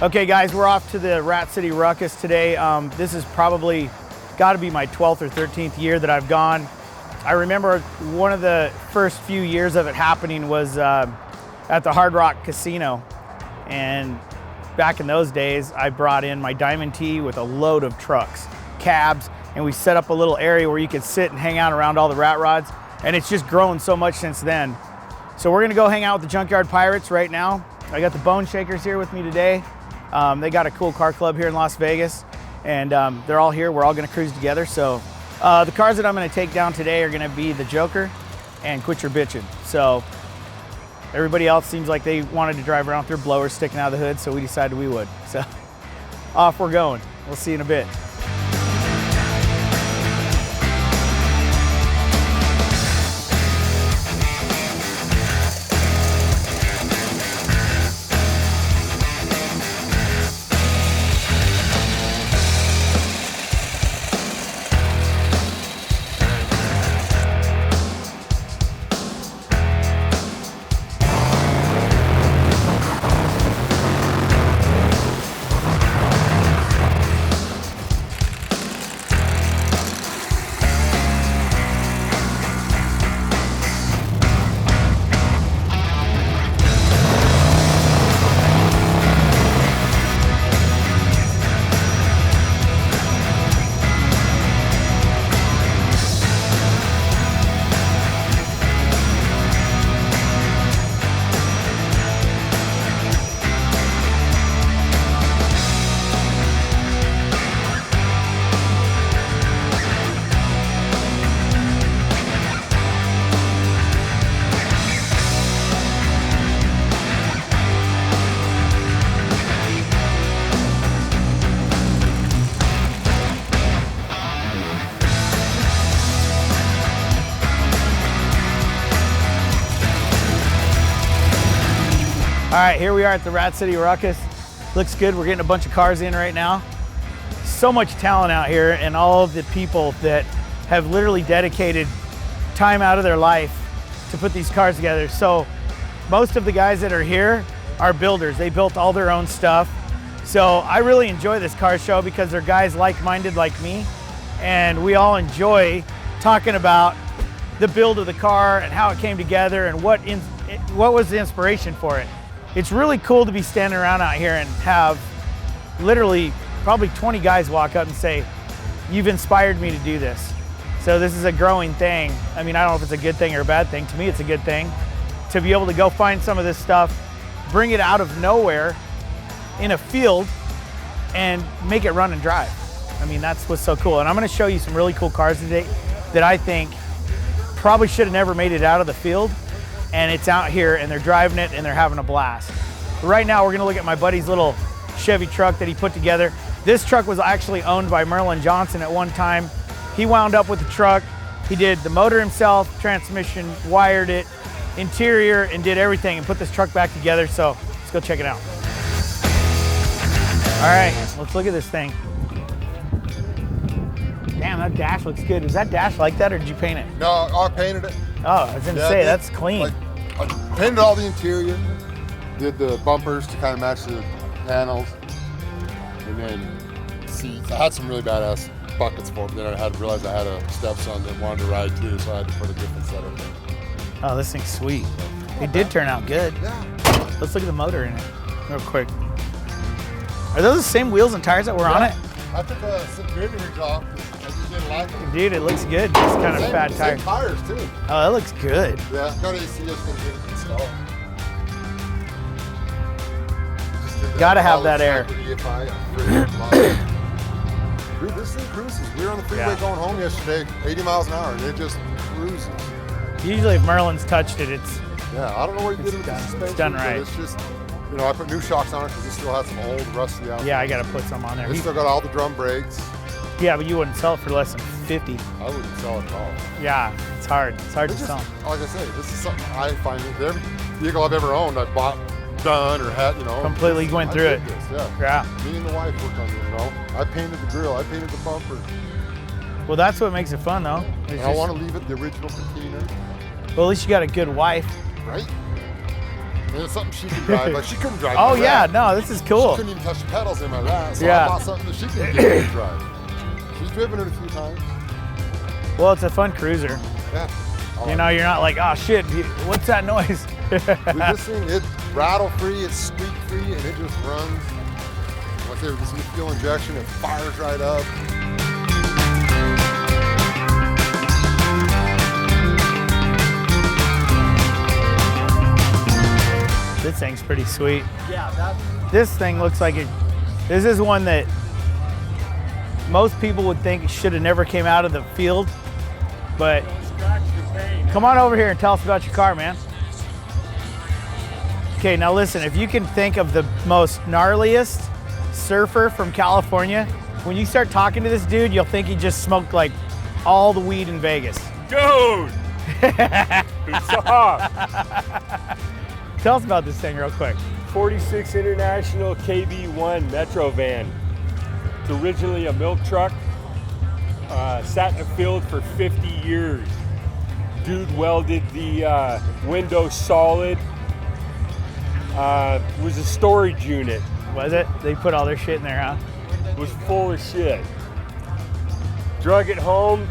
Okay guys, we're off to the Rat City Rukkus today. This is probably got to be my 12th or 13th year that I've gone. I remember one of the first few years of it happening was at the Hard Rock Casino. And back in those days, I brought in my Diamond T with a load of trucks, cabs, and we set up a little area where you could sit and hang out around all the rat rods. And it's just grown so much since then. So we're gonna go hang out with the Junkyard Pirates right now. I got the Bone Shakers here with me today. They got a cool car club here in Las Vegas, and they're all here. We're all gonna cruise together. So the cars that I'm gonna take down today are gonna be the Joker and Quit Your Bitchin'. So everybody else seems like they wanted to drive around with their blowers sticking out of the hood, so we decided we would. So off we're going. We'll see you in a bit. All right, here we are at the Rat City Rukkus. Looks good. We're getting a bunch of cars in right now. So much talent out here, and all of the people that have literally dedicated time out of their life to put these cars together. So most of the guys that are here are builders. They built all their own stuff. So I really enjoy this car show because they're guys like-minded like me, and we all enjoy talking about the build of the car and how it came together and what was the inspiration for it. It's really cool to be standing around out here and have literally probably 20 guys walk up and say, "You've inspired me to do this." So this is a growing thing. I mean, I don't know if it's a good thing or a bad thing. To me, it's a good thing to be able to go find some of this stuff, bring it out of nowhere in a field and make it run and drive. I mean, that's what's so cool. And I'm gonna show you some really cool cars today that I think probably should have never made it out of the field. And it's out here and they're driving it and they're having a blast. But right now we're gonna look at my buddy's little Chevy truck that he put together. This truck was actually owned by Merlin Johnson at one time. He wound up with the truck. He did the motor himself, transmission, wired it, interior, and did everything and put this truck back together. So let's go check it out. All right, let's look at this thing. Damn, that dash looks good. Is that dash like that or did you paint it? No, I painted it. Oh, I was gonna say, that's clean. Like, I painted all the interior, did the bumpers to kind of match the panels, and then seats. I had some really badass buckets for them. Then I had to realize I had a stepson that wanted to ride too, so I had to put a different setup in. Oh, this thing's sweet. It did turn out good. Yeah. Let's look at the motor in it real quick. Are those the same wheels and tires that were on it? I took some bearings off. I just didn't like them. Dude, it looks good. It's kind of fat tire. Same tires too. Oh, that looks good. Yeah, got AC just gonna get it installed. Gotta have that air. Dude, this thing cruises. We were on the freeway going home yesterday, 80 miles an hour, and it just cruises. Usually if Merlin's touched it, it's... Yeah, I don't know what you did with the suspension. It's done right. It's just, you know, I put new shocks on it because it still has some old rusty out. Yeah, I gotta put some on there. It's still got all the drum brakes. Yeah, but you wouldn't sell it for less than 50. I wouldn't sell it at all. Yeah, it's hard. It's hard to sell. Like I say, this is something I find that every vehicle I've ever owned, I bought, done, or had, you know. Completely went through it. Yeah. Me and the wife worked on it, you know. I painted the grill, I painted the bumper. Well, that's what makes it fun, though. And I want to leave it the original patina. Well, at least you got a good wife. Right? And it's something she can drive. Like she couldn't drive. Oh my yeah, Rat. no, this is She cool. couldn't even touch the pedals in my Rat. So Yeah. I bought something that she can get to drive. She's driven it a few times. Well, it's a fun cruiser. Yeah. You know, you're not like, oh shit, what's that noise? With this thing, it's rattle free, it's squeak free, and it just runs. Like I said, with this new fuel injection, it fires right up. This thing's pretty sweet. Yeah, This thing looks like it. This is one that most people would think should have never came out of the field, but come on over here and tell us about your car, man. Okay, now listen, if you can think of the most gnarliest surfer from California, when you start talking to this dude, you'll think he just smoked like all the weed in Vegas. dude. It's off. Tell us about this thing real quick. 46 International KB1 Metro van. It's originally a milk truck. Sat in the field for 50 years. Dude welded the window solid. Was a storage unit. Was it? They put all their shit in there, huh? Was full of shit. Drug it home.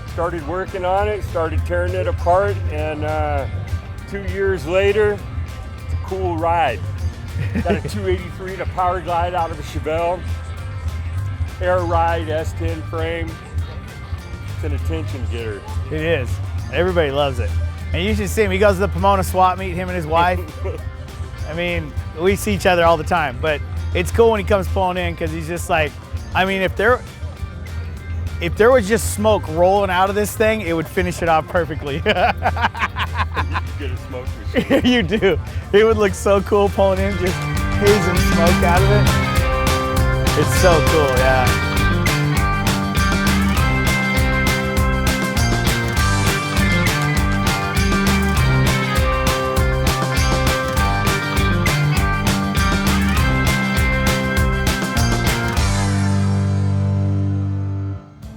Started working on it. Started tearing it apart. And 2 years later, it's a cool ride. Got a 283 to power glide out of a Chevy. Air ride S10 frame. It's an attention getter. It is. Everybody loves it. And you should see him. He goes to the Pomona swap meet, him and his wife. I mean, we see each other all the time, but it's cool when he comes pulling in because he's just like, I mean, if there was just smoke rolling out of this thing, it would finish it off perfectly. You get a smoke machine. You do. It would look so cool pulling in, just hazing smoke out of it. It's so cool, yeah.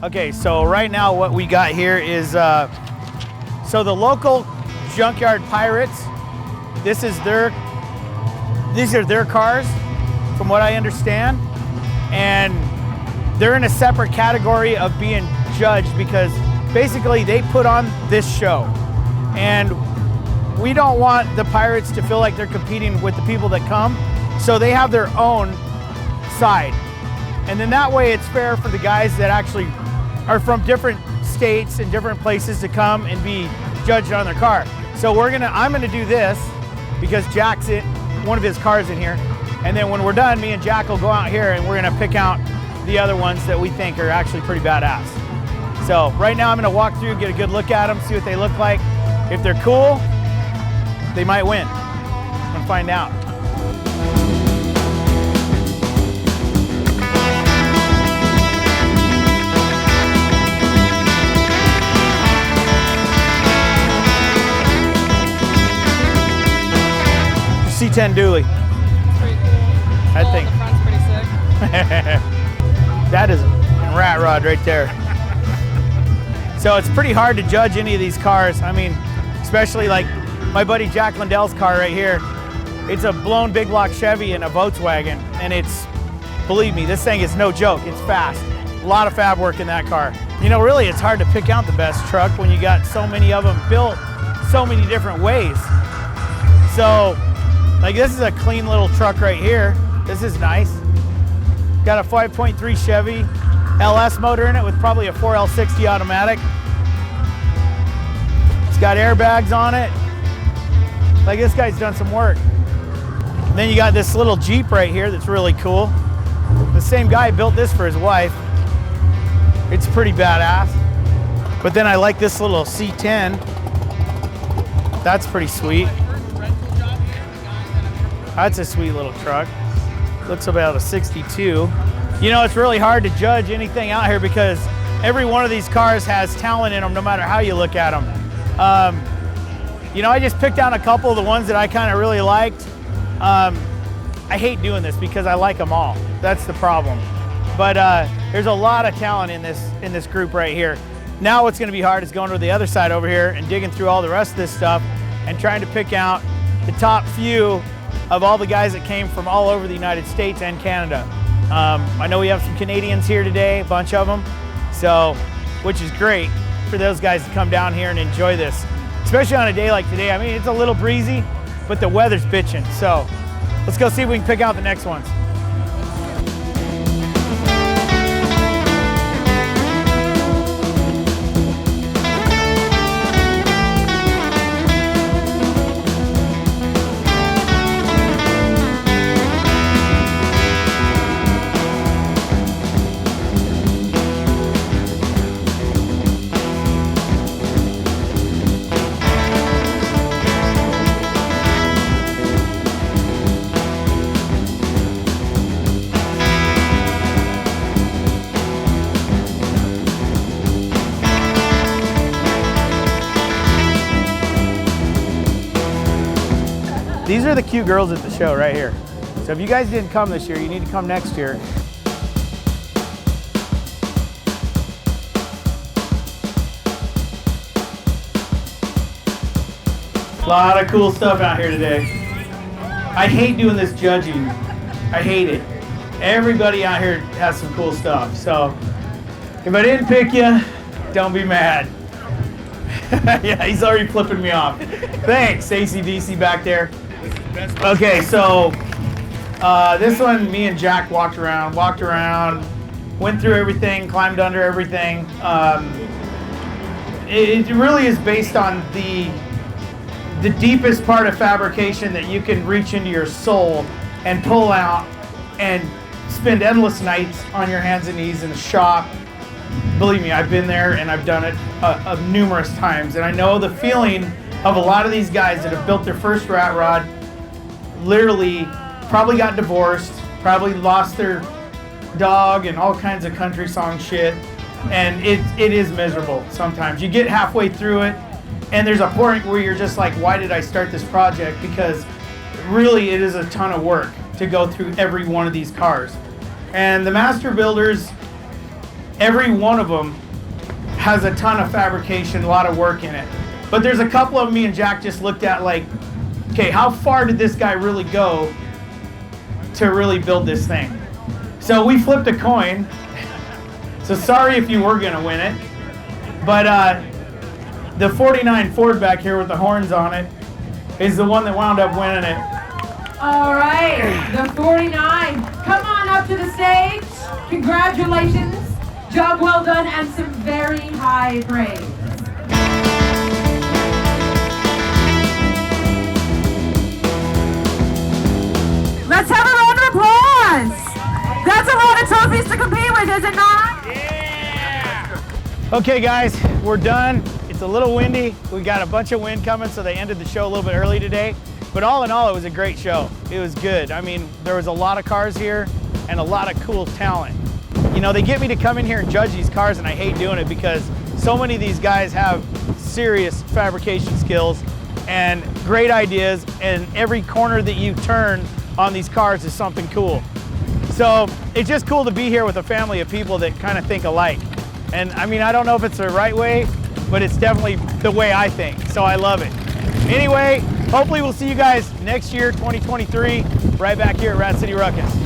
Okay, so right now what we got here is, so the local Junkyard Pirates, these are their cars, from what I understand, and they're in a separate category of being judged because basically they put on this show, and we don't want the Pirates to feel like they're competing with the people that come, so they have their own side, and then that way it's fair for the guys that actually are from different states and different places to come and be judged on their car. So I'm gonna do this because Jack's in one of his cars in here, and then when we're done, me and Jack will go out here and we're gonna pick out the other ones that we think are actually pretty badass. So right now I'm gonna walk through, get a good look at them, see what they look like. If they're cool, they might win. I'm gonna find out. C10 dually. Pretty cool. I think. The front's pretty sick. That is a rat rod right there. So it's pretty hard to judge any of these cars. I mean, especially like my buddy Jack Lindell's car right here. It's a blown big block Chevy and a Volkswagen, and it's, believe me, this thing is no joke. It's fast. A lot of fab work in that car. You know, really, it's hard to pick out the best truck when you got so many of them built so many different ways. So, like this is a clean little truck right here. This is nice. Got a 5.3 Chevy LS motor in it with probably a 4L60 automatic. It's got airbags on it. Like this guy's done some work. And then you got this little Jeep right here that's really cool. The same guy built this for his wife. It's pretty badass. But then I like this little C10. That's pretty sweet. That's a sweet little truck. Looks about a 62. You know, it's really hard to judge anything out here because every one of these cars has talent in them no matter how you look at them. You know, I just picked out a couple of the ones that I kind of really liked. I hate doing this because I like them all. That's the problem. But there's a lot of talent in this group right here. Now what's gonna be hard is going to the other side over here and digging through all the rest of this stuff and trying to pick out the top few of all the guys that came from all over the United States and Canada. I know we have some Canadians here today, a bunch of them, so, which is great for those guys to come down here and enjoy this, especially on a day like today. I mean, it's a little breezy, but the weather's bitching, so let's go see if we can pick out the next ones. These are the cute girls at the show right here. So if you guys didn't come this year, you need to come next year. A lot of cool stuff out here today. I hate doing this judging. I hate it. Everybody out here has some cool stuff. So if I didn't pick you, don't be mad. Yeah, he's already flipping me off. Thanks, AC/DC back there. Okay, so this one, me and Jack walked around, went through everything, climbed under everything. It really is based on the deepest part of fabrication that you can reach into your soul and pull out and spend endless nights on your hands and knees in the shop. Believe me, I've been there and I've done it numerous times, and I know the feeling of a lot of these guys that have built their first rat rod, literally probably got divorced, probably lost their dog and all kinds of country song shit, and it is miserable sometimes. You get halfway through it and there's a point where you're just like, why did I start this project? Because really it is a ton of work to go through every one of these cars. And the master builders, every one of them has a ton of fabrication, a lot of work in it. But there's a couple of them me and Jack just looked at like, okay, how far did this guy really go to really build this thing? So we flipped a coin. So sorry if you were gonna win it. But the 49 Ford back here with the horns on it is the one that wound up winning it. All right, the 49. Come on up to the stage. Congratulations. Job well done and some very high praise. Let's have a round of applause. That's a lot of trophies to compete with, is it not? Yeah. Okay guys, we're done. It's a little windy. We got a bunch of wind coming, so they ended the show a little bit early today. But all in all, it was a great show. It was good. I mean, there was a lot of cars here and a lot of cool talent. You know, they get me to come in here and judge these cars, and I hate doing it because so many of these guys have serious fabrication skills and great ideas, and every corner that you turn on these cars is something cool. So it's just cool to be here with a family of people that kind of think alike. And I mean, I don't know if it's the right way, but it's definitely the way I think, so I love it. Anyway, hopefully we'll see you guys next year, 2023, right back here at Rat City Rukkus.